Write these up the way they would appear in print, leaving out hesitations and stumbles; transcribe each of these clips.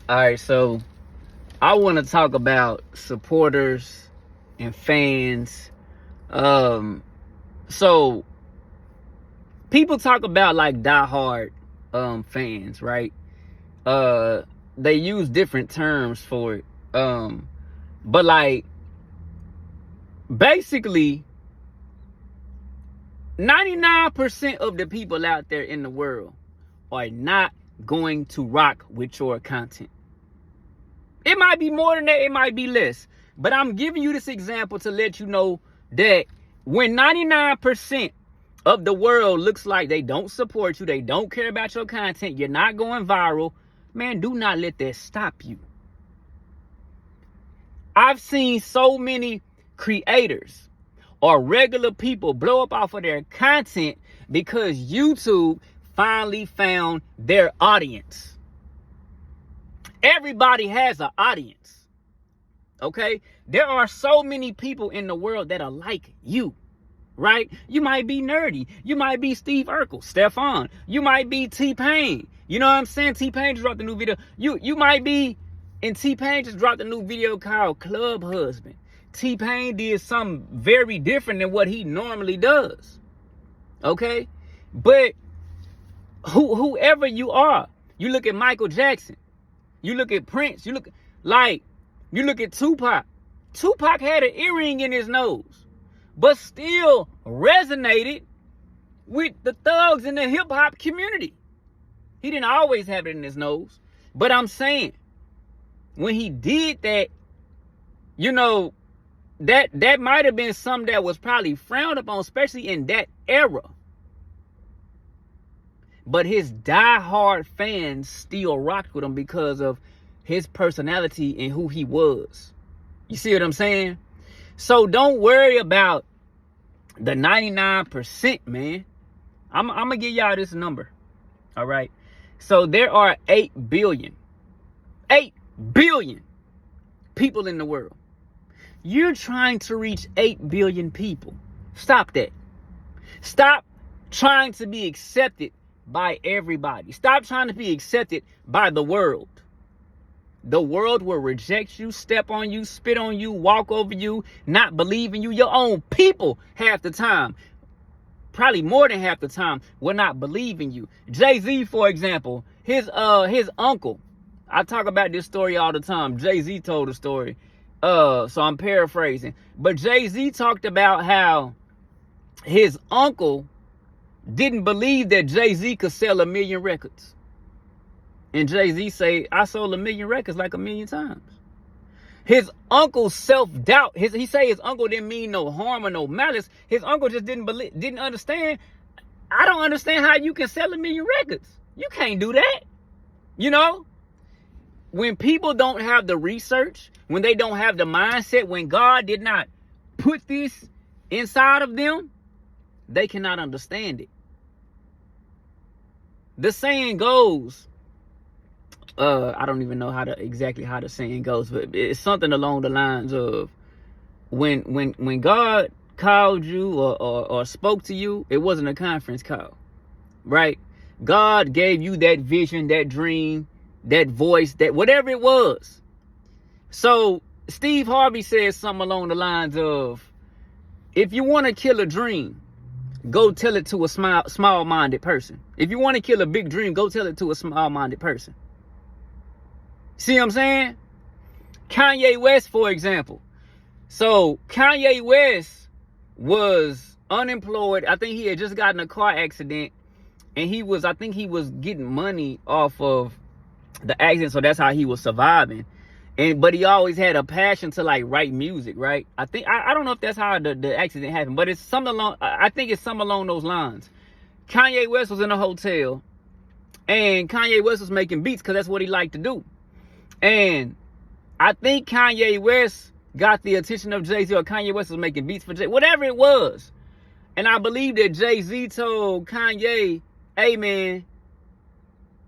All right, so I want to talk about supporters and fans. So people talk about like diehard fans, right? They use different terms for it. But like basically 99% of the people out there in the world are not going to rock with your content. It might be more than that, it might be less. But I'm giving you this example to let you know that when 99% of the world looks like they don't support you, they don't care about your content, you're not going viral, man, do not let that stop you. I've seen so many creators or regular people blow up off of their content because YouTube finally found their audience. Everybody has an audience, okay? There are so many people in the world that are like you, right? You might be nerdy. You might be Steve Urkel, Stefan. You might be T-Pain. You know what I'm saying? T-Pain just dropped a new video. You might be, and T-Pain just dropped a new video called Club Husband. T-Pain did something very different than what he normally does, okay? But whoever you are, you look at Michael Jackson. You look at Prince, you look at Tupac. Tupac had an earring in his nose, but still resonated with the thugs in the hip hop community. He didn't always have it in his nose, but I'm saying when he did that, you know, that might have been something that was probably frowned upon, especially in that era. But his diehard fans still rocked with him because of his personality and who he was. You see what I'm saying? So don't worry about the 99%, man. I'm going to give y'all this number. All right. So there are 8 billion people in the world. You're trying to reach 8 billion people. Stop that. Stop trying to be accepted by everybody. Stop trying to be accepted by the world. The world will reject you, step on you, spit on you, walk over you, not believe in you. Your own people half the time, probably more than half the time, will not believe in you. Jay-Z, for example, his uncle. I talk about this story all the time. Jay-Z told the story. So I'm paraphrasing. But Jay-Z talked about how his uncle didn't believe that Jay-Z could sell 1 million records. And Jay-Z say, I sold 1 million records like 1 million times. His uncle's self-doubt, he say his uncle didn't mean no harm or no malice. His uncle just didn't understand. I don't understand how you can sell 1 million records. You can't do that. You know? When people don't have the research, when they don't have the mindset, when God did not put this inside of them, they cannot understand it. The saying goes, I don't even know exactly how the saying goes, but it's something along the lines of when God called you or spoke to you, it wasn't a conference call, right? God gave you that vision, that dream, that voice, that whatever it was. So Steve Harvey says something along the lines of, if you want to kill a dream, go tell it to a small-minded person. If you want to kill a big dream, go tell it to a small-minded person. See what I'm saying? Kanye West, for example. So Kanye West was unemployed. I think he had just gotten a car accident, and I think he was getting money off of the accident, so that's how he was surviving. But he always had a passion to like write music, right? I think I don't know if that's how the accident happened, but it's something along. I think it's something along those lines. Kanye West was in a hotel, and Kanye West was making beats because that's what he liked to do. And I think Kanye West got the attention of Jay-Z, or Kanye West was making beats for Jay, whatever it was. And I believe that Jay-Z told Kanye, "Hey man,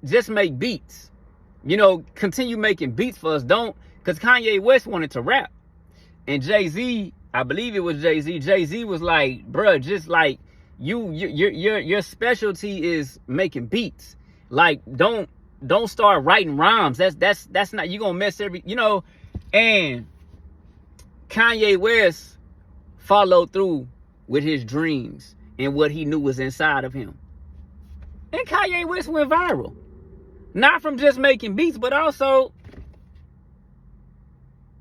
just make beats. You know, continue making beats for us. Don't," because Kanye West wanted to rap. And Jay-Z, I believe it was Jay-Z. Jay-Z was like, bruh, just like your specialty is making beats. Like, don't don't start writing rhymes. That's not, you're gonna mess and Kanye West followed through with his dreams and what he knew was inside of him. And Kanye West went viral. Not from just making beats, but also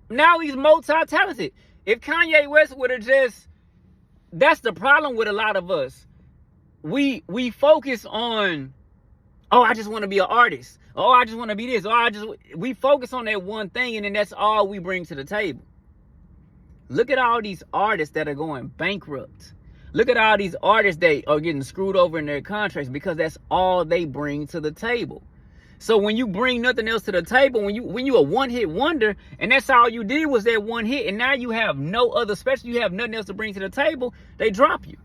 now he's multi-talented. If Kanye West would have just, that's the problem with a lot of us. We focus on, oh, I just want to be an artist. Oh, I just want to be this. We focus on that one thing, and then that's all we bring to the table. Look at all these artists that are going bankrupt. Look at all these artists that are getting screwed over in their contracts because that's all they bring to the table. So when you bring nothing else to the table, when you a one-hit wonder, and that's all you did was that one hit, and now you have no other special, you have nothing else to bring to the table, they drop you.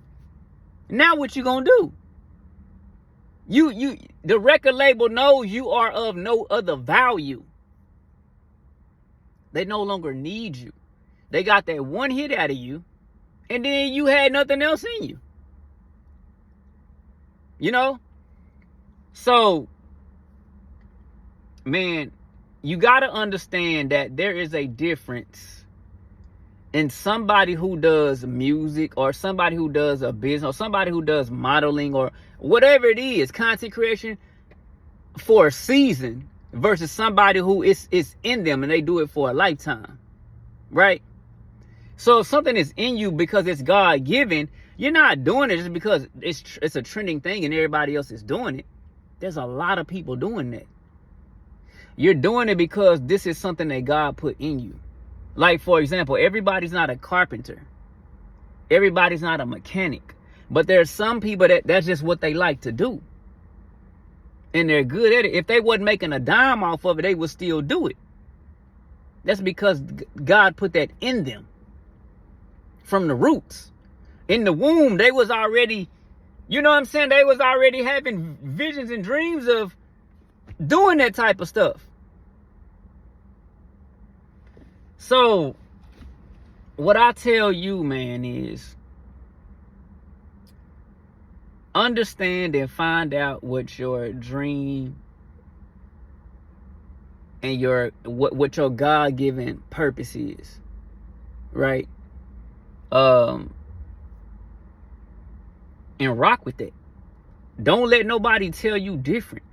Now what you gonna do? The record label knows you are of no other value. They no longer need you. They got that one hit out of you, and then you had nothing else in you. You know? So, man, you got to understand that there is a difference in somebody who does music, or somebody who does a business, or somebody who does modeling, or whatever it is, content creation for a season, versus somebody who is in them and they do it for a lifetime. Right? So if something is in you because it's God-given, you're not doing it just because it's a trending thing and everybody else is doing it. There's a lot of people doing that. You're doing it because this is something that God put in you. Like, for example, everybody's not a carpenter. Everybody's not a mechanic. But there's some people that's just what they like to do. And they're good at it. If they wasn't making a dime off of it, they would still do it. That's because God put that in them. From the roots. In the womb, they was already, you know what I'm saying? They was already having visions and dreams of doing that type of stuff. So, what I tell you, man, is understand and find out what your dream and what your God-given purpose is. Right? And rock with it. Don't let nobody tell you different.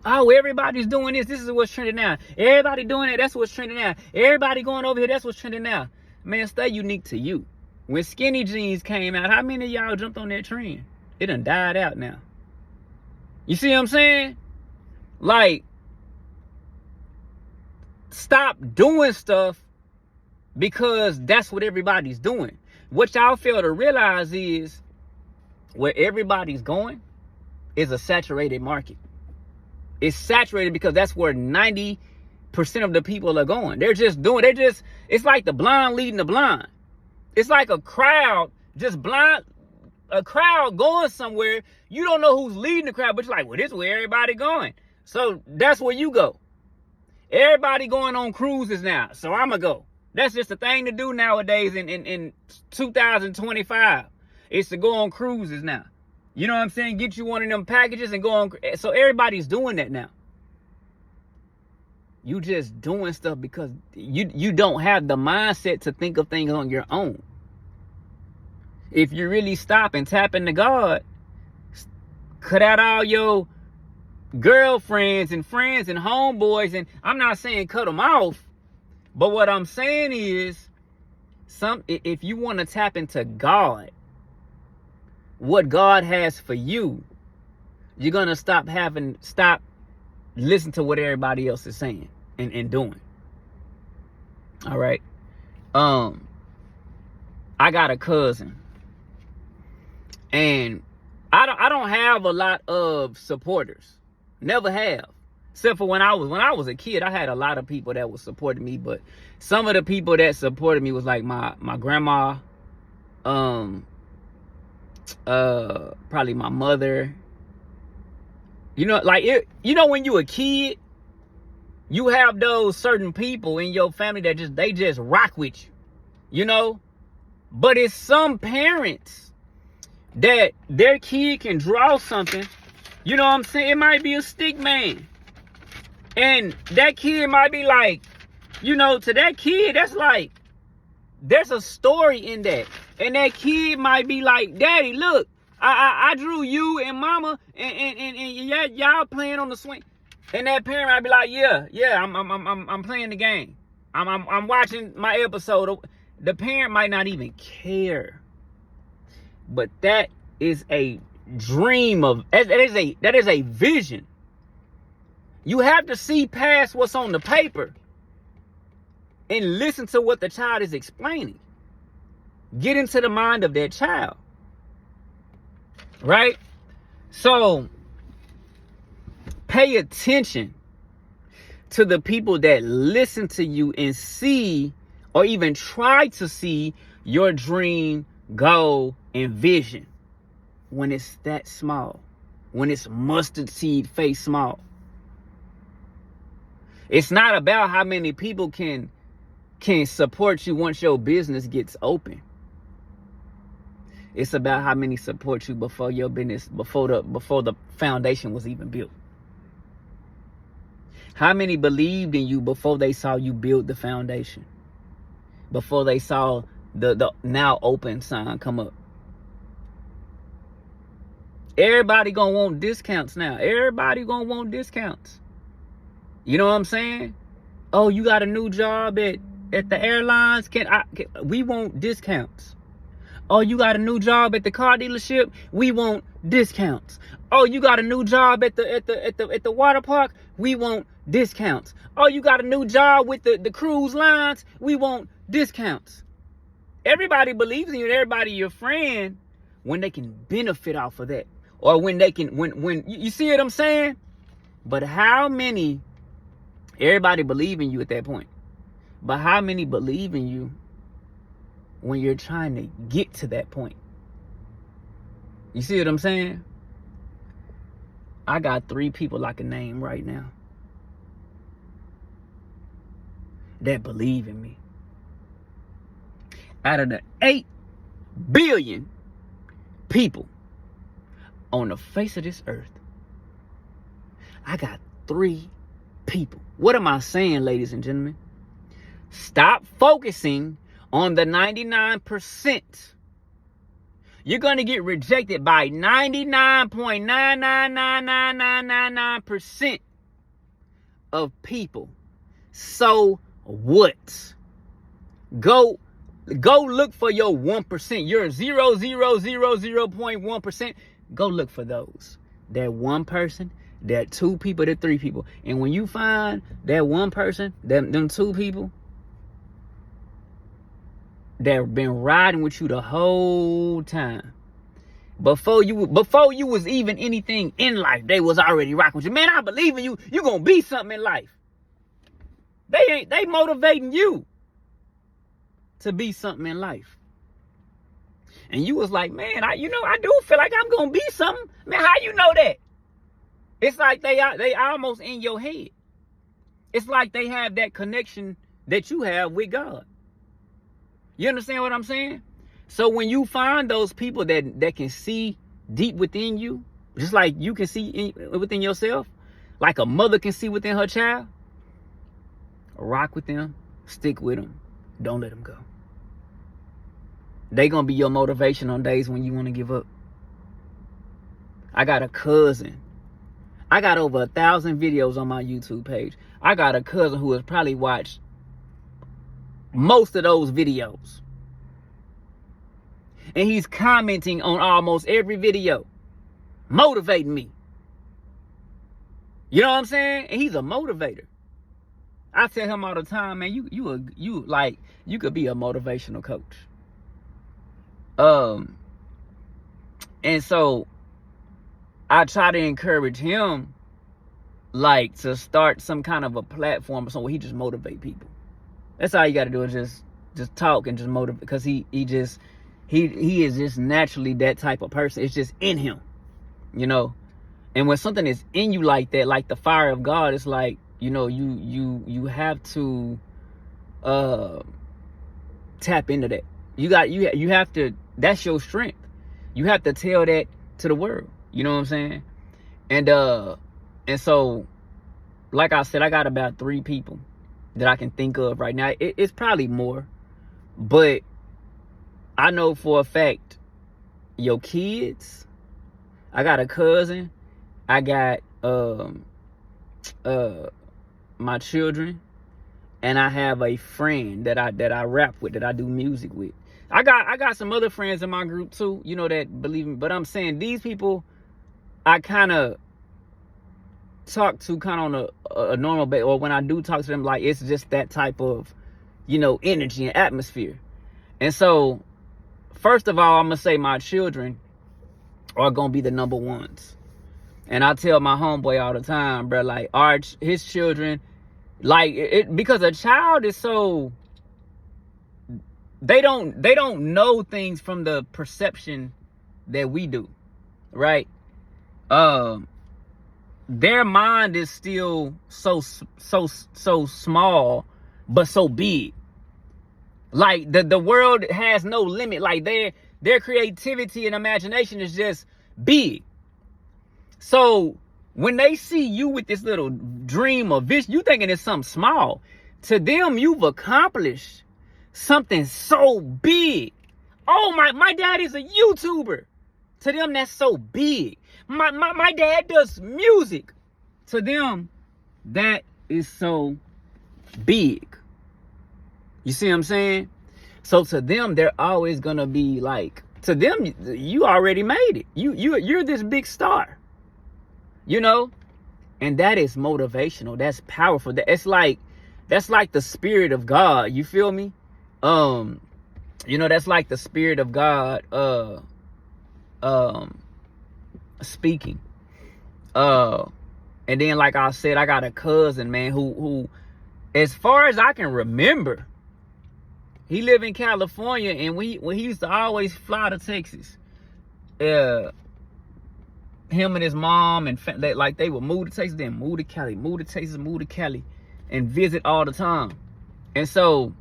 Oh, everybody's doing this. This is what's trending now. Everybody doing it. That's what's trending now. Everybody going over here. That's what's trending now. Man, stay unique to you. When skinny jeans came out, how many of y'all jumped on that trend? It done died out now. You see what I'm saying? Like, stop doing stuff because that's what everybody's doing. What y'all fail to realize is where everybody's going is a saturated market. It's saturated because that's where 90% of the people are going. It's like the blind leading the blind. It's like a crowd going somewhere. You don't know who's leading the crowd, but you're like, well, this is where everybody going. So that's where you go. Everybody going on cruises now, so I'ma go. That's just a thing to do nowadays in 2025. It's to go on cruises now. You know what I'm saying? Get you one of them packages and go on. So everybody's doing that now. You just doing stuff because you don't have the mindset to think of things on your own. If you really stop and tap into God, cut out all your girlfriends and friends and homeboys, and I'm not saying cut them off, but what I'm saying is, if you want to tap into God, what God has for you, you're gonna stop listening to what everybody else is saying and doing. All right. I got a cousin, and I don't have a lot of supporters. Never have. Except for when I was a kid, I had a lot of people that was supporting me, but some of the people that supported me was like my grandma, probably my mother. You know, like when you a kid, you have those certain people in your family that they just rock with you, you know? But it's some parents that their kid can draw something, you know what I'm saying? It might be a stick man. And that kid might be like, you know, to that kid, that's like, there's a story in that. And that kid might be like, Daddy, look, I drew you and mama and y'all playing on the swing. And that parent might be like, yeah, I'm playing the game. I'm watching my episode. The parent might not even care. But that is a dream of, that is a vision. You have to see past what's on the paper and listen to what the child is explaining. Get into the mind of that child. Right? So, pay attention to the people that listen to you and see, or even try to see, your dream, goal, and vision when it's that small. When it's mustard seed face small. It's not about how many people can support you once your business gets open. It's about how many support you before your business, before the foundation was even built. How many believed in you before they saw you build the foundation? Before they saw the now open sign come up. Everybody gonna want discounts now. Everybody gonna want discounts. You know what I'm saying? Oh, you got a new job at the airlines? We want discounts. Oh, you got a new job at the car dealership? We want discounts. Oh, you got a new job at the water park? We want discounts. Oh, you got a new job with the cruise lines? We want discounts. Everybody believes in you and everybody your friend when they can benefit off of that. Or when they can, when you see what I'm saying? But how many, everybody believe in you at that point. But how many believe in you when you're trying to get to that point? You see what I'm saying? I got 3 people I can name right now that believe in me. Out of the 8 billion people on the face of this earth, I got 3 people. What am I saying, ladies and gentlemen? Stop focusing on the 99%. You're going to get rejected by 99.9999999% of people. So what? Go look for your 1%. Your 0.1%. Go look for those. That one person, that 2 people, that 3 people. And when you find that one person, them 2 people that have been riding with you the whole time, before you was even anything in life, they was already rocking with you. Man, I believe in you. You gonna be something in life. They motivating you to be something in life. And you was like, man, I do feel like I'm gonna be something. Man, how you know that? It's like they almost in your head. It's like they have that connection that you have with God. You understand what I'm saying? So when you find those people that can see deep within you, just like you can see within yourself, like a mother can see within her child, rock with them, stick with them, don't let them go. They gonna be your motivation on days when you want to give up. I got a cousin. I got over 1,000 videos on my YouTube page. I got a cousin who has probably watched most of those videos. And he's commenting on almost every video, motivating me. You know what I'm saying? And he's a motivator. I tell him all the time, man, you could be a motivational coach. And so I try to encourage him, like, to start some kind of a platform or something where he just motivate people. That's all you got to do, is just talk and just motivate, because he is just naturally that type of person. It's just in him, you know. And when something is in you like that, like the fire of God, it's like, you know, you have to tap into that. You have to. That's your strength. You have to tell that to the world. You know what I'm saying? And so like I said, I got about 3 people that I can think of right now. It's probably more, but I know for a fact your kids. I got a cousin. I got my children, and I have a friend that I rap with, that I do music with. I got some other friends in my group too, you know, that believe me. But I'm saying these people I kind of talk to kind of on a normal basis, or when I do talk to them, like it's just that type of, you know, energy and atmosphere. And so, first of all, I'm gonna say my children are gonna be the number ones. And I tell my homeboy all the time, bro, like his children, like it, because a child is so, they don't know things from the perception that we do, right? Their mind is still so small, but so big. Like the world has no limit. Like their creativity and imagination is just big. So when they see you with this little dream or vision, you thinking it's something small. To them, you've accomplished something so big. Oh, my dad is a YouTuber. To them, that's so big. My dad does music. To them, that is so big. You see what I'm saying? So to them, they're always gonna be like, to them, you already made it. You're this big star. You know? And that is motivational. That's powerful. That's like the spirit of God. You feel me? You know, that's like the spirit of God speaking. And then, like I said, I got a cousin, man, who as far as I can remember, he lived in California, and when he used to always fly to Texas, him and his mom and they would move to Texas, then move to Cali, move to Texas, move to Cali, and visit all the time. And so,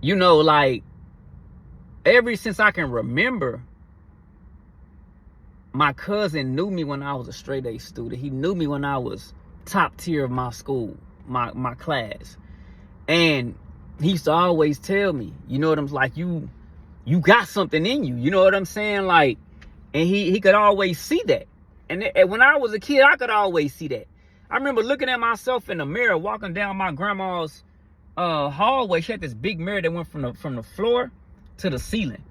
you know, like ever since I can remember, my cousin knew me when I was a straight A student. He knew me when I was top tier of my school, my class. And he used to always tell me, you know what I'm like, you got something in you. You know what I'm saying? Like, and he could always see that. And when I was a kid, I could always see that. I remember looking at myself in the mirror, walking down my grandma's hallway. She had this big mirror that went from the floor to the ceiling.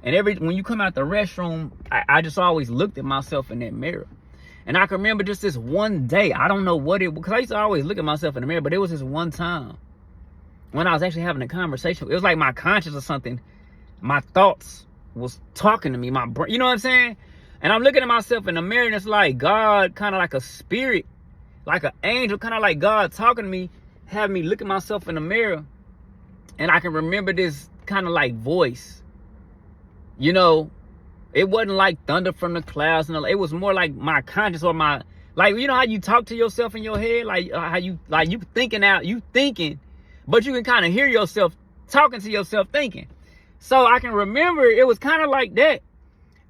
And when you come out the restroom, I just always looked at myself in that mirror. And I can remember just this one day, I don't know what it was, because I used to always look at myself in the mirror, but it was this one time when I was actually having a conversation. It was like my conscience or something. My thoughts was talking to me, my brain, you know what I'm saying? And I'm looking at myself in the mirror, and it's like God, kind of like a spirit, like an angel, kind of like God talking to me, having me look at myself in the mirror. And I can remember this kind of like voice. You know, it wasn't like thunder from the clouds, and it was more like my conscience, or my, like, you know how you talk to yourself in your head, like how you thinking, but you can kind of hear yourself talking to yourself thinking. So I can remember it was kind of like that.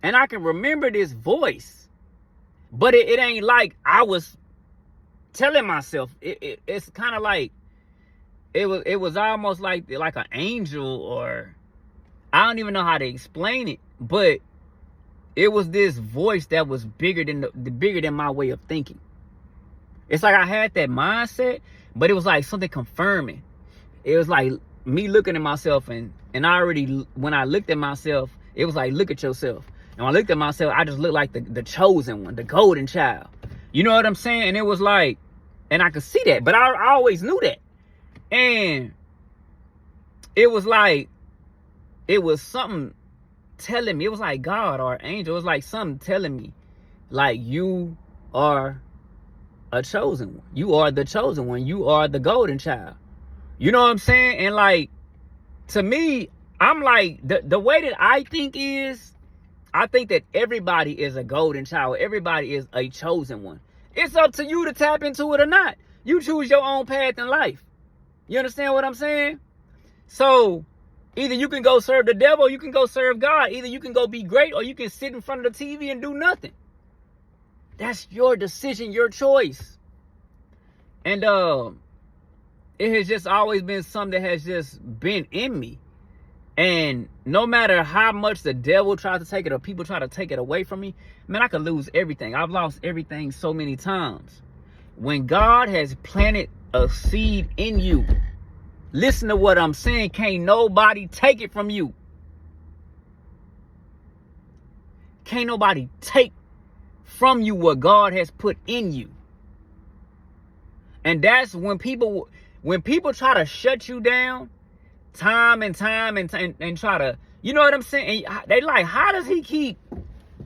And I can remember this voice, but it ain't like I was telling myself. It's kind of like it was almost like an angel, or I don't even know how to explain it, but it was this voice that was bigger than my way of thinking. It's like I had that mindset, but it was like something confirming. It was like me looking at myself, and when I looked at myself, it was like, look at yourself. And when I looked at myself, I just looked like the chosen one, the golden child. You know what I'm saying? And it was like, and I could see that, but I always knew that. And it was like, it was something telling me, it was like God or angel. It was like something telling me, like, you are a chosen one. You are the chosen one. You are the golden child. You know what I'm saying? And like, to me, I'm like, the way that I think is, I think that everybody is a golden child. Everybody is a chosen one. It's up to you to tap into it or not. You choose your own path in life. You understand what I'm saying? So either you can go serve the devil, or you can go serve God. Either you can go be great, or you can sit in front of the TV and do nothing. That's your decision, your choice. And it has just always been something that has just been in me. And no matter how much the devil tries to take it or people try to take it away from me, man, I could lose everything. I've lost everything so many times. When God has planted a seed in you, listen to what I'm saying, can't nobody take it from you. Can't nobody take from you what God has put in you. And that's when people try to shut you down time and try to, you know what I'm saying? And they like, how does he keep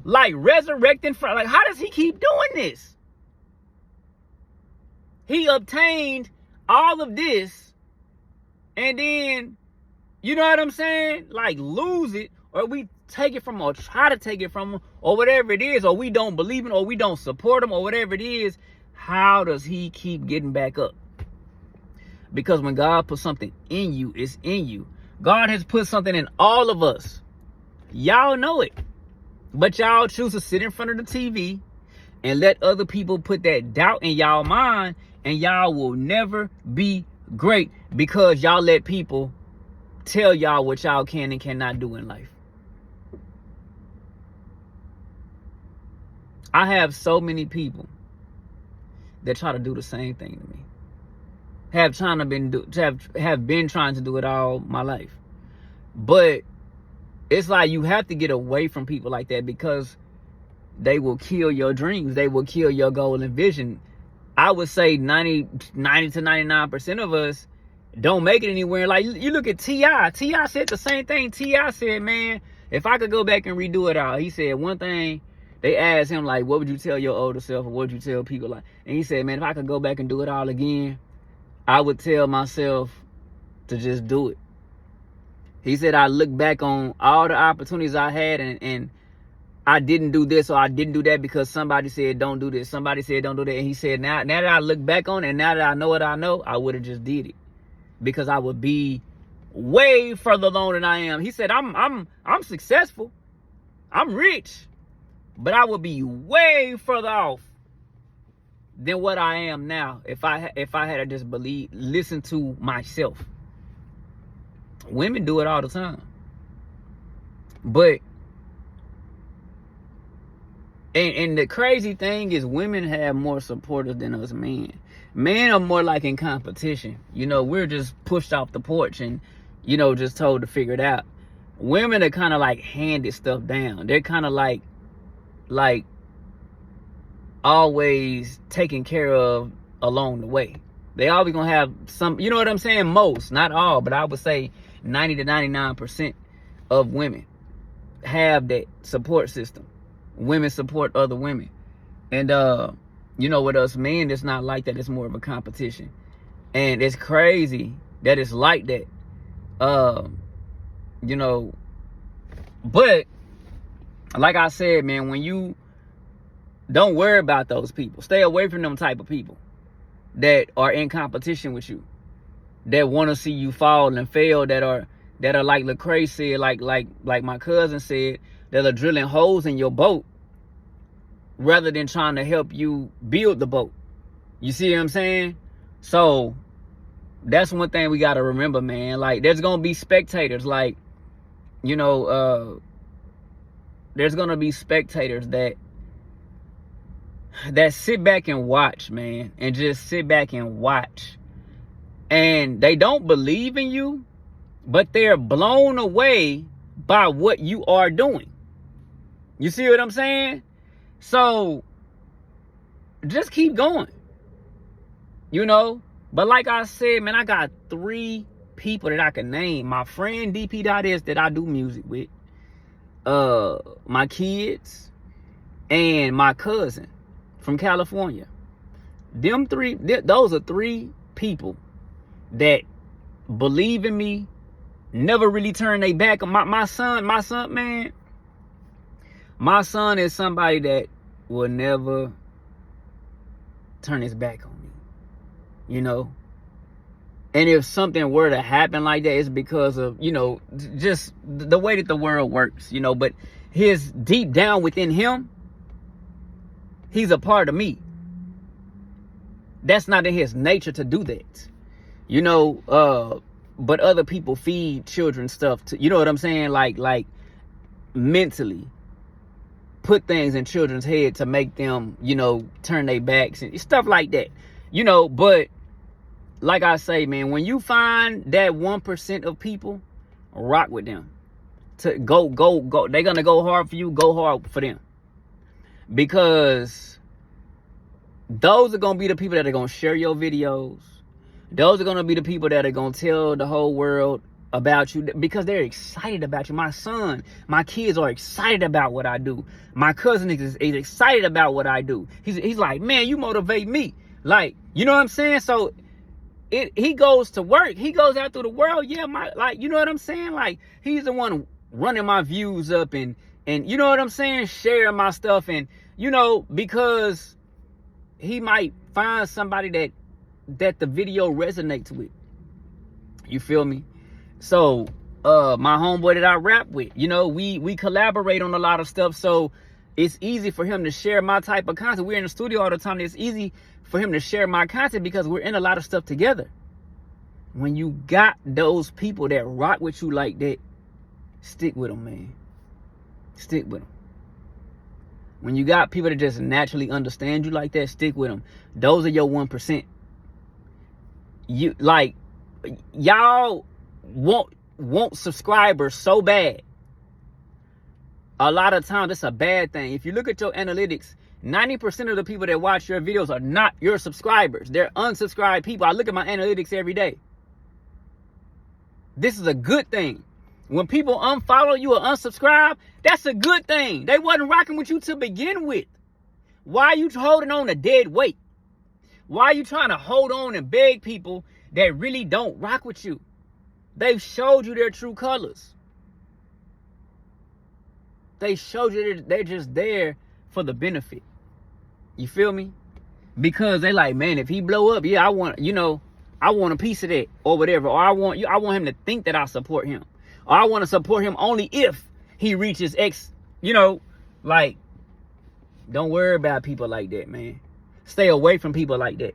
like resurrecting from, like, how does he keep doing this? He obtained all of this and then, you know what I'm saying? Like lose it, or we take it from him or try to take it from him or whatever it is, or we don't believe in or we don't support him or whatever it is. How does he keep getting back up? Because when God puts something in you, it's in you. God has put something in all of us. Y'all know it. But y'all choose to sit in front of the TV and let other people put that doubt in y'all mind, and y'all will never be great because y'all let people tell y'all what y'all can and cannot do in life. I have so many people that try to do the same thing to me. Have been trying to do it all my life. But it's like you have to get away from people like that because they will kill your dreams. They will kill your goal and vision. I would say 90 to 99% of us don't make it anywhere. Like you look at T.I. T.I. said the same thing. T.I. said, man, if I could go back and redo it all, he said one thing. They asked him, like, what would you tell your older self or what would you tell people? Like, and he said, man, if I could go back and do it all again, I would tell myself to just do it. He said, I look back on all the opportunities I had and I didn't do this or I didn't do that because somebody said don't do this. Somebody said don't do that. And he said, now that I look back on it and now that I know what I know, I would have just did it because I would be way further along than I am. He said, I'm successful. I'm rich, but I would be way further off than what I am now if I had to just listen to myself. Women do it all the time, but and the crazy thing is women have more supporters than us men. Men are more like in competition. You know, we're just pushed off the porch and, you know, just told to figure it out. Women are kind of like handed stuff down. They're kind of like always taken care of along the way. They always gonna have some, you know what I'm saying? Most, not all, but I would say 90 to 99% of women have that support system. Women support other women. And you know, with us men, it's not like that. It's more of a competition. And it's crazy that it's like that. You know, but like I said, man, when you don't worry about those people, stay away from them type of people that are in competition with you, that want to see you fall and fail, that are like Lecrae said, like my cousin said, that are drilling holes in your boat rather than trying to help you build the boat. You see what I'm saying? So that's one thing we got to remember, man. Like, there's going to be spectators, like, you know, there's going to be spectators that sit back and watch, man, and just sit back and watch. And they don't believe in you, but they're blown away by what you are doing. You see what I'm saying? So just keep going, you know. But like I said, man, I got 3 people that I can name. My friend DP.S that I do music with, my kids, and my cousin from California. Them 3, those are 3 people that believe in me, never really turn their back on my son, man. My son is somebody that will never turn his back on me, you know. And if something were to happen like that, it's because of, you know, just the way that the world works, you know. But his deep down within him, He's a part of me. That's not in his nature to do that. You know, but other people feed children stuff to, you know what I'm saying? Like mentally put things in children's head to make them, you know, turn their backs and stuff like that. You know, but like I say, man, when you find that 1% of people, rock with them. To go. They're gonna go hard for you, go hard for them. Because those are gonna be the people that are gonna share your videos. Those are gonna be the people that are gonna tell the whole world about you, because they're excited about you. My son, my kids are excited about what I do. My cousin is excited about what I do. He's like, man, you motivate me. Like, you know what I'm saying? So he goes to work. He goes out through the world. Yeah, you know what I'm saying? Like, he's the one running my views up and you know what I'm saying? Sharing my stuff. And, you know, because he might find somebody that the video resonates with. You feel me? So, my homeboy that I rap with, you know, we collaborate on a lot of stuff. So it's easy for him to share my type of content. We're in the studio all the time. It's easy for him to share my content because we're in a lot of stuff together. When you got those people that rock with you like that, stick with them, man. Stick with them. When you got people that just naturally understand you like that, stick with them. Those are your 1%. You, like, y'all want subscribers so bad. A lot of times it's a bad thing. If you look at your analytics, 90% of the people that watch your videos are not your subscribers. They're unsubscribed people. I look at my analytics every day. This is a good thing. When people unfollow you or unsubscribe, that's a good thing. They wasn't rocking with you to begin with. Why are you holding on to dead weight? Why are you trying to hold on and beg people that really don't rock with you? They've showed you their true colors. They showed you they're just there for the benefit. You feel me? Because they like, man, if he blow up, yeah, I want, you know, I want a piece of that or whatever. Or I want him to think that I support him. Or I want to support him only if he reaches X, you know, like, don't worry about people like that, man. Stay away from people like that.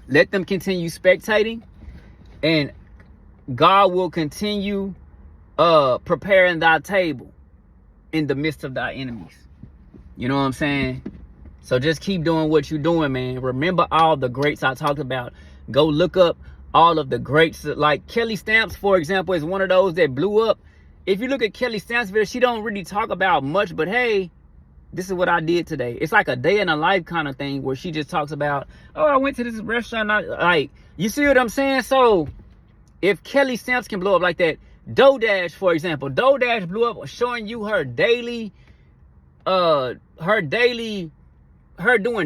Let them continue spectating, and God will continue preparing thy table in the midst of thy enemies. You know what I'm saying? So just keep doing what you're doing, man. Remember all the greats I talked about. Go look up all of the greats. Like Kelly Stamps, for example, is one of those that blew up. If you look at Kelly Stamps' video, she don't really talk about much, but hey, this is what I did today. It's like a day in a life kind of thing where she just talks about, oh, I went to this restaurant. Like, you see what I'm saying? So if Kelly Stamps can blow up like that, DoorDash, for example, DoorDash blew up showing you her daily, her doing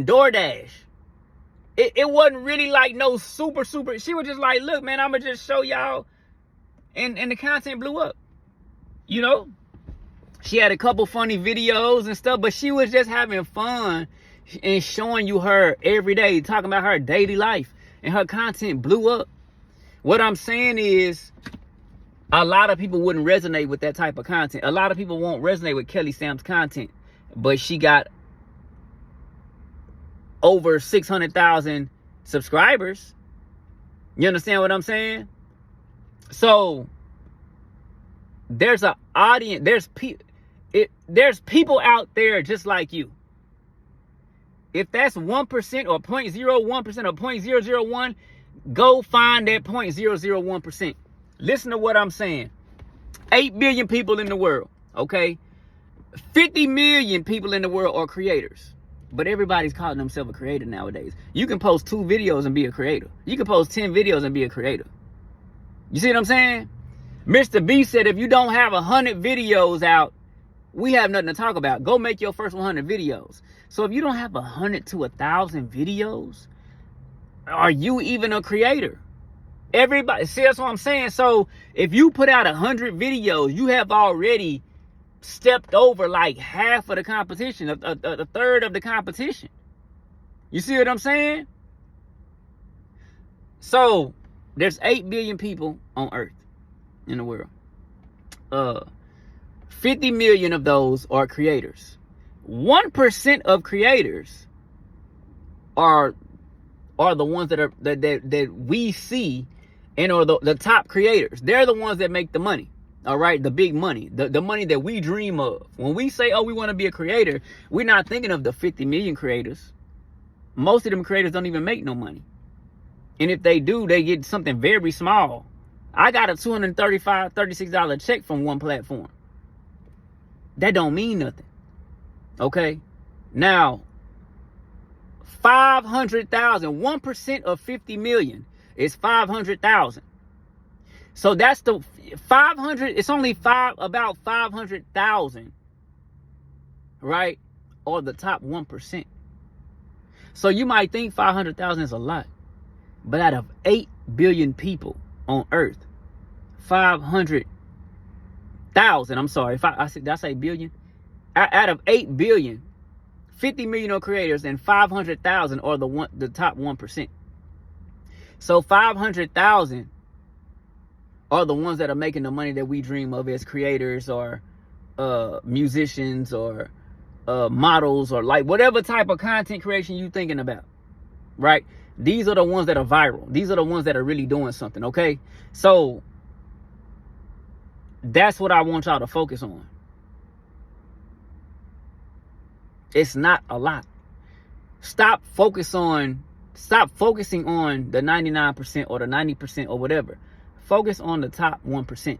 DoorDash. It wasn't really like no super. She was just like, look, man, I'm going to just show y'all. And the content blew up. You know? She had a couple funny videos and stuff, but she was just having fun and showing you her every day, talking about her daily life. And her content blew up. What I'm saying is, a lot of people wouldn't resonate with that type of content. A lot of people won't resonate with Kelly Stamps' content. But she got over 600,000 subscribers. You understand what I'm saying? So there's an audience, there's people out there just like you. If that's 1% or 0.01% or 0.001, go find that 0.001%. Listen to what I'm saying. 8 billion people in the world, okay? 50 million people in the world are creators. But everybody's calling themselves a creator nowadays. You can post 2 videos and be a creator. You can post 10 videos and be a creator. You see what I'm saying? Mr. B said, if you don't have 100 videos out, we have nothing to talk about. Go make your first 100 videos. So if you don't have 100 to 1,000 videos, are you even a creator? Everybody, see, that's what I'm saying. So if you put out 100 videos, you have already stepped over like half of the competition, a third of the competition. You see what I'm saying? So there's 8 billion people on Earth, in the world. 50 million of those are creators. 1% of creators are the ones that we see and are the top creators. They're the ones that make the money. All right, the big money, the money that we dream of. When we say, oh, we want to be a creator, we're not thinking of the 50 million creators. Most of them creators don't even make no money. And if they do, they get something very small. I got a $235, $36 check from one platform. That don't mean nothing. Okay? Now, 500,000, 1% of 50 million is 500,000. So that's the 500, it's only about 500,000, right? Or the top 1%. So you might think 500,000 is a lot, but out of 8 billion people on earth, 500,000, I'm sorry, if I said, did I say billion? Out of 8 billion, 50 million creators and 500,000 are the top 1%. So 500,000 are the ones that are making the money that we dream of as creators or musicians or models or like whatever type of content creation you thinking about, right? These are the ones that are viral. These are the ones that are really doing something, okay? So that's what I want y'all to focus on. It's not a lot. Stop focusing on the 99% or the 90% or whatever. Focus on the top 1%.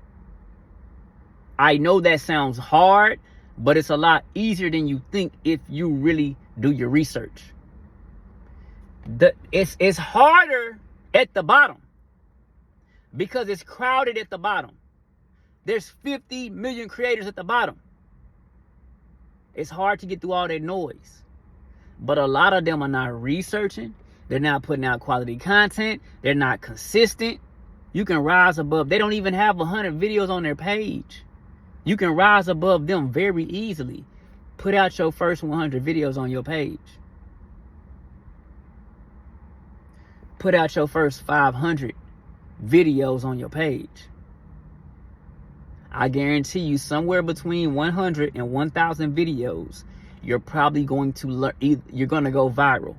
I know that sounds hard, but it's a lot easier than you think if you really do your research. It's harder at the bottom because it's crowded at the bottom. There's 50 million creators at the bottom. It's hard to get through all that noise. But a lot of them are not researching. They're not putting out quality content. They're not consistent. You can rise above. They don't even have 100 videos on their page. You can rise above them very easily. Put out your first 100 videos on your page. Put out your first 500 videos on your page. I guarantee you somewhere between 100 and 1,000 videos, you're probably going to learn. You're going to go viral.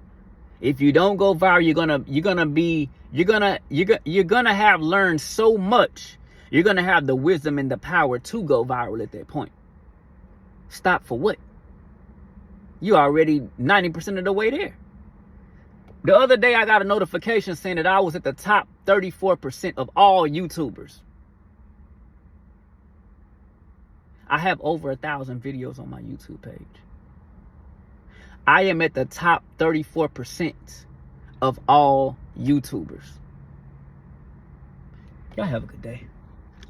If you don't go viral, you're gonna have learned so much. You're gonna have the wisdom and the power to go viral at that point. Stop for what? You already 90% of the way there. The other day, I got a notification saying that I was at the top 34% of all YouTubers. I have over 1,000 videos on my YouTube page. I am at the top 34% of all YouTubers. Y'all have a good day.